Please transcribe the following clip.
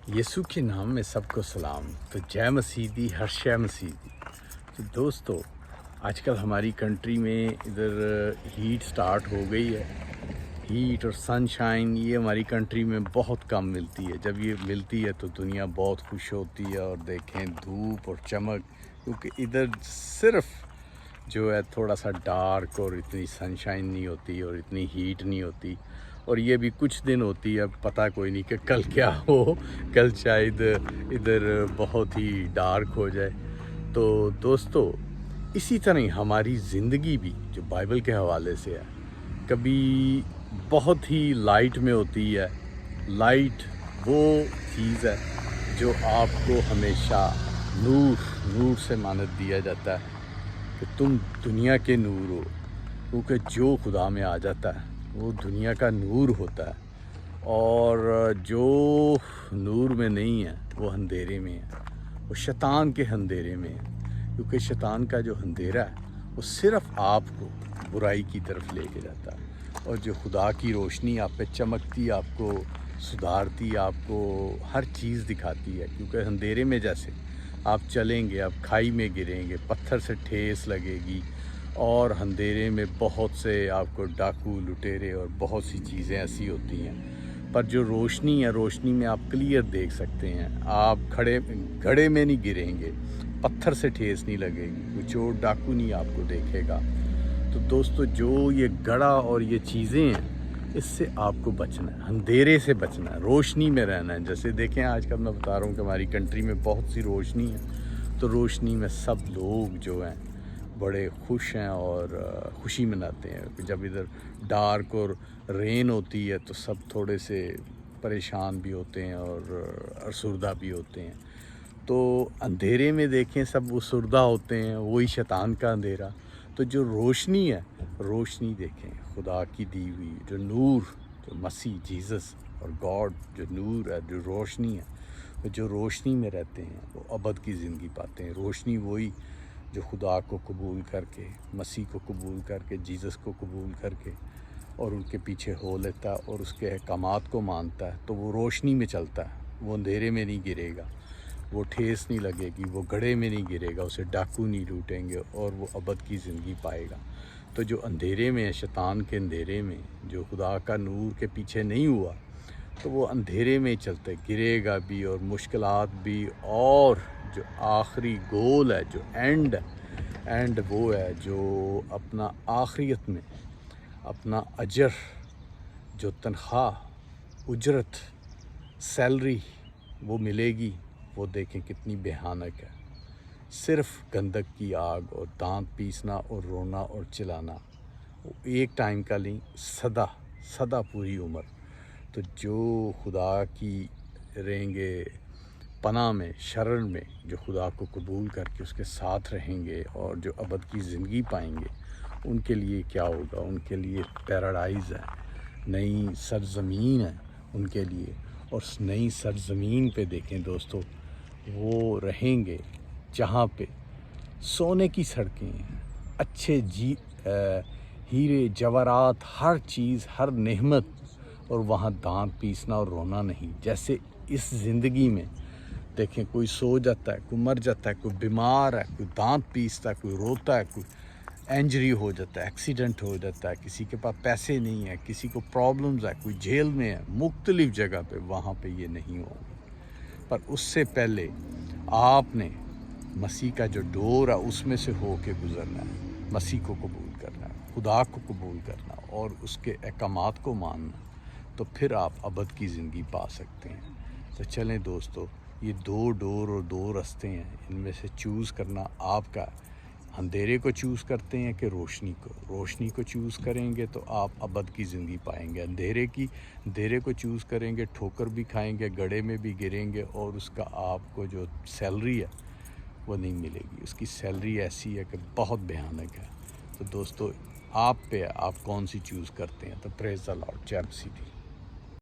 یسوع کے نام میں سب کو سلام۔ تو جے مسیح دی، ہر شے مسیح دی۔ تو دوستو، آج کل ہماری کنٹری میں ادھر ہیٹ سٹارٹ ہو گئی ہے۔ ہیٹ اور سن شائن یہ ہماری کنٹری میں بہت کم ملتی ہے۔ جب یہ ملتی ہے تو دنیا بہت خوش ہوتی ہے، اور دیکھیں دھوپ اور چمک، کیونکہ ادھر صرف جو ہے تھوڑا سا ڈارک اور اتنی سن شائن نہیں ہوتی اور اتنی ہیٹ نہیں ہوتی، اور یہ بھی کچھ دن ہوتی ہے، پتہ کوئی نہیں کہ کل کیا ہو، کل شاید ادھر بہت ہی ڈارک ہو جائے۔ تو دوستو، اسی طرح ہی ہماری زندگی بھی جو بائبل کے حوالے سے ہے، کبھی بہت ہی لائٹ میں ہوتی ہے۔ لائٹ وہ چیز ہے جو آپ کو ہمیشہ نور سے مانت دیا جاتا ہے کہ تم دنیا کے نور ہو، کیونکہ جو خدا میں آ جاتا ہے وہ دنیا کا نور ہوتا ہے، اور جو نور میں نہیں ہے وہ اندھیرے میں ہے، وہ شیطان کے اندھیرے میں ہے، کیونکہ شیطان کا جو اندھیرا ہے وہ صرف آپ کو برائی کی طرف لے کے جاتا ہے، اور جو خدا کی روشنی آپ پہ چمکتی، آپ کو سدھارتی، آپ کو ہر چیز دکھاتی ہے، کیونکہ اندھیرے میں جیسے آپ چلیں گے، آپ کھائی میں گریں گے، پتھر سے ٹھیس لگے گی، اور اندھیرے میں بہت سے آپ کو ڈاکو، لٹیرے اور بہت سی چیزیں ایسی ہوتی ہیں، پر جو روشنی ہے، روشنی میں آپ کلیئر دیکھ سکتے ہیں، آپ گھڑے میں نہیں گریں گے، پتھر سے ٹھیس نہیں لگے گی، کوئی چور ڈاکو نہیں آپ کو دیکھے گا۔ تو دوستو، جو یہ گڑھا اور یہ چیزیں ہیں، اس سے آپ کو بچنا ہے، اندھیرے سے بچنا ہے، روشنی میں رہنا ہے۔ جیسے دیکھیں آج کل میں بتا رہا ہوں کہ ہماری کنٹری میں بہت سی روشنی ہے، تو روشنی میں سب لوگ جو ہیں بڑے خوش ہیں اور خوشی مناتے ہیں۔ جب ادھر ڈارک اور رین ہوتی ہے تو سب تھوڑے سے پریشان بھی ہوتے ہیں اور افسردہ بھی ہوتے ہیں۔ تو اندھیرے میں دیکھیں سب افسردہ ہوتے ہیں، وہی شیطان کا اندھیرا۔ تو جو روشنی ہے، روشنی دیکھیں خدا کی دی ہوئی، جو نور، جو مسیح جیزس اور گاڈ جو نور ہے، جو روشنی ہے، جو روشنی میں رہتے ہیں وہ ابد کی زندگی پاتے ہیں۔ روشنی وہی جو خدا کو قبول کر کے، مسیح کو قبول کر کے، جیزس کو قبول کر کے اور ان کے پیچھے ہو لیتا ہے اور اس کے احکامات کو مانتا ہے، تو وہ روشنی میں چلتا ہے، وہ اندھیرے میں نہیں گرے گا، وہ ٹھیس نہیں لگے گی، وہ گڑھے میں نہیں گرے گا، اسے ڈاکو نہیں لوٹیں گے، اور وہ ابد کی زندگی پائے گا۔ تو جو اندھیرے میں ہے، شیطان کے اندھیرے میں، جو خدا کا نور کے پیچھے نہیں ہوا، تو وہ اندھیرے میں چلتے، گرے گا بھی اور مشکلات بھی، اور جو آخری گول ہے، جو اینڈ وہ ہے جو اپنا آخریت میں اپنا اجر، جو تنخواہ، اجرت، سیلری وہ ملے گی، وہ دیکھیں کتنی بھیانک ہے۔ صرف گندک کی آگ اور دانت پیسنا اور رونا اور چلانا، وہ ایک ٹائم کا نہیں، سدا پوری عمر۔ تو جو خدا کی رہیں گے پناہ میں، شرن میں، جو خدا کو قبول کر کے اس کے ساتھ رہیں گے اور جو ابد کی زندگی پائیں گے، ان کے لیے کیا ہوگا؟ ان کے لیے پیراڈائز ہے، نئی سرزمین ہے ان کے لیے۔ اور اس نئی سرزمین پہ دیکھیں دوستو، وہ رہیں گے جہاں پہ سونے کی سڑکیں ہیں، اچھے ہیرے جواہرات، ہر چیز، ہر نعمت، اور وہاں دانت پیسنا اور رونا نہیں۔ جیسے اس زندگی میں دیکھیں کوئی سو جاتا ہے، کوئی مر جاتا ہے، کوئی بیمار ہے، کوئی دانت پیستا ہے، کوئی روتا ہے، کوئی انجری ہو جاتا ہے، ایکسیڈنٹ ہو جاتا ہے، کسی کے پاس پیسے نہیں ہیں، کسی کو پرابلمز ہے، کوئی جیل میں ہے، مختلف جگہ پہ، وہاں پہ یہ نہیں ہوگی۔ پر اس سے پہلے آپ نے مسیح کا جو ڈور ہے اس میں سے ہو کے گزرنا ہے، مسیح کو قبول کرنا ہے، خدا کو قبول کرنا اور اس کے احکامات کو ماننا، تو پھر آپ ابد کی زندگی پا سکتے ہیں۔ تو چلیں دوستو، یہ دو ڈور اور دو رستے ہیں، ان میں سے چوز کرنا آپ کا ہے۔ اندھیرے کو چوز کرتے ہیں کہ روشنی کو چوز کریں گے تو آپ ابد کی زندگی پائیں گے۔ اندھیرے کو چوز کریں گے، ٹھوکر بھی کھائیں گے، گڑھے میں بھی گریں گے، اور اس کا آپ کو جو سیلری ہے وہ نہیں ملے گی۔ اس کی سیلری ایسی ہے کہ بہت بھیانک ہے۔ تو دوستو، آپ پہ آپ کون سی چوز کرتے ہیں۔ تو پریز دی لارڈ، جے مسیح دی۔